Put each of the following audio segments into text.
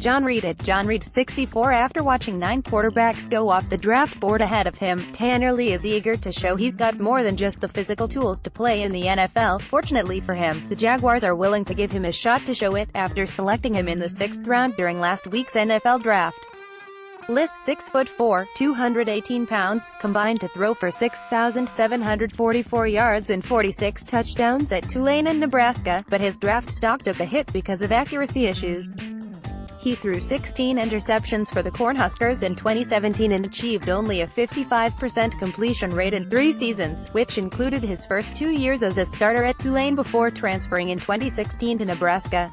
John Reid at John Reid 64. After watching 9 quarterbacks go off the draft board ahead of him, Tanner Lee is eager to show he's got more than just the physical tools to play in the NFL. Fortunately for him, the Jaguars are willing to give him a shot to show it, after selecting him in the 6th round during last week's NFL draft. List 6'4", 218 pounds, combined to throw for 6,744 yards and 46 touchdowns at Tulane and Nebraska, but his draft stock took a hit because of accuracy issues. He threw 16 interceptions for the Cornhuskers in 2017 and achieved only a 55% completion rate in 3 seasons, which included his first 2 years as a starter at Tulane before transferring in 2016 to Nebraska.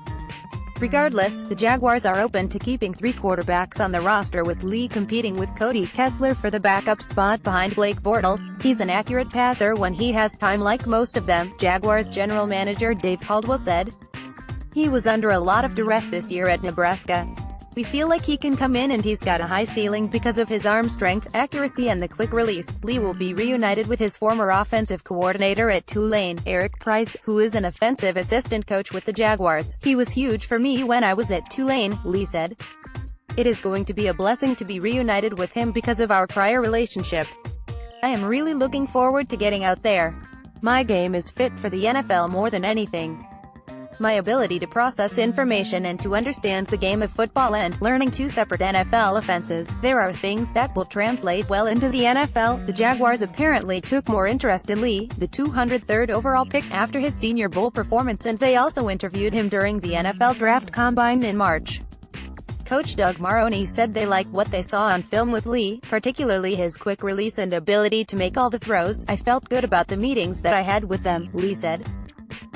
Regardless, the Jaguars are open to keeping 3 quarterbacks on the roster, with Lee competing with Cody Kessler for the backup spot behind Blake Bortles. He's an accurate passer when he has time, like most of them, Jaguars general manager Dave Caldwell said. He was under a lot of duress this year at Nebraska. We feel like he can come in and he's got a high ceiling because of his arm strength, accuracy and the quick release. Lee will be reunited with his former offensive coordinator at Tulane, Eric Price, who is an offensive assistant coach with the Jaguars. He was huge for me when I was at Tulane, Lee said. It is going to be a blessing to be reunited with him because of our prior relationship. I am really looking forward to getting out there. My game is fit for the NFL more than anything. My ability to process information and to understand the game of football and learning 2 separate NFL offenses, there are things that will translate well into the NFL. The Jaguars apparently took more interest in Lee, the 203rd overall pick, after his Senior Bowl performance, and they also interviewed him during the NFL Draft Combine in March. Coach Doug Marrone said they liked what they saw on film with Lee, particularly his quick release and ability to make all the throws. I felt good about the meetings that I had with them, Lee said.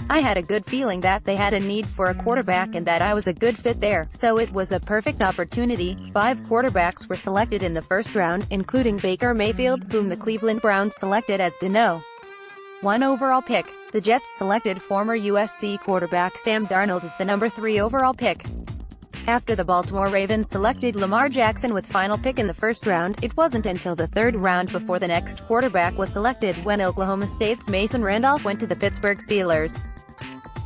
I had a good feeling that they had a need for a quarterback and that I was a good fit there, so it was a perfect opportunity. 5 quarterbacks were selected in the 1st round, including Baker Mayfield, whom the Cleveland Browns selected as the No. 1 overall pick. The Jets selected former USC quarterback Sam Darnold as the number 3 overall pick. After the Baltimore Ravens selected Lamar Jackson with final pick in the 1st round, it wasn't until the 3rd round before the next quarterback was selected, when Oklahoma State's Mason Randolph went to the Pittsburgh Steelers.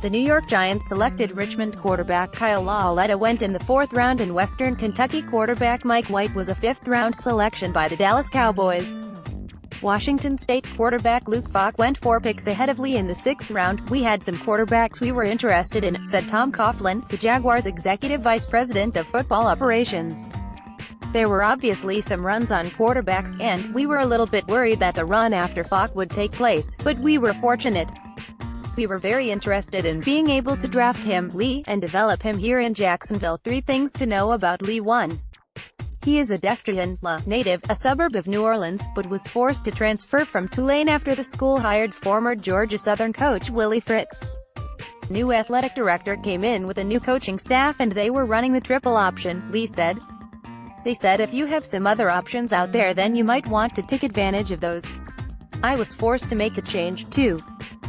The New York Giants selected Richmond quarterback Kyle Lauletta went in the 4th round, and Western Kentucky quarterback Mike White was a 5th-round selection by the Dallas Cowboys. Washington State quarterback Luke Falk went 4 picks ahead of Lee in the 6th round. We had some quarterbacks we were interested in, said Tom Coughlin, the Jaguars' executive vice president of football operations. There were obviously some runs on quarterbacks, and we were a little bit worried that the run after Falk would take place, but we were fortunate. We were very interested in being able to draft him, Lee, and develop him here in Jacksonville. 3 things to know about Lee. 1. He is a Destrian native, a suburb of New Orleans, but was forced to transfer from Tulane after the school hired former Georgia Southern coach Willie Fritz. New athletic director came in with a new coaching staff and they were running the triple option, Lee said. They said if you have some other options out there then you might want to take advantage of those. I was forced to make a change. 2.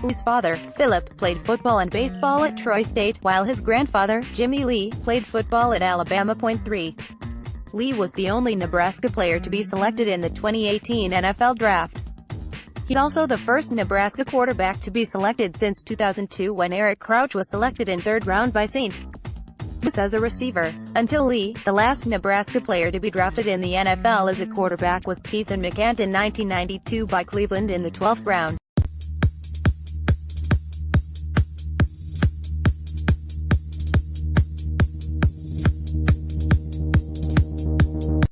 Lee's father, Philip, played football and baseball at Troy State, while his grandfather, Jimmy Lee, played football at Alabama. 3. Lee was the only Nebraska player to be selected in the 2018 NFL Draft. He's also the first Nebraska quarterback to be selected since 2002, when Eric Crouch was selected in 3rd round by St. Louis as a receiver. Until Lee, the last Nebraska player to be drafted in the NFL as a quarterback was Keithan McCant in 1992 by Cleveland in the 12th round.